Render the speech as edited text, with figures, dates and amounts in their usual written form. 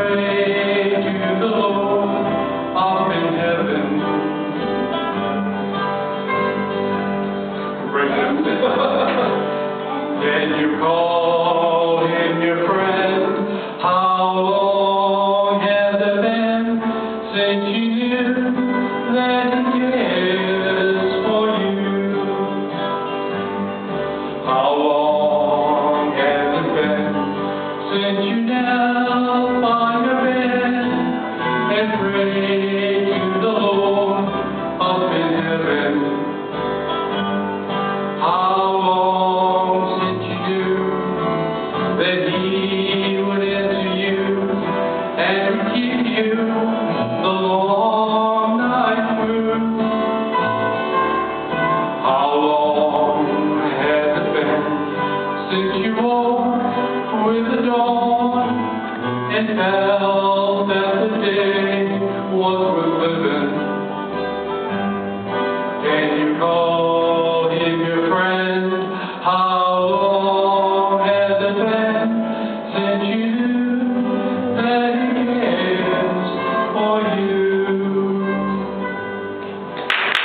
pray to the Lord up in heaven. Then you call him your friend. How long has it been since you knew that he cares for you? How long has it been since you knelt by your bed and prayed to the Lord up in heaven? How long since you knew that he would answer you and would keep you the long night through? How long has it been since you woke with the dawn and fell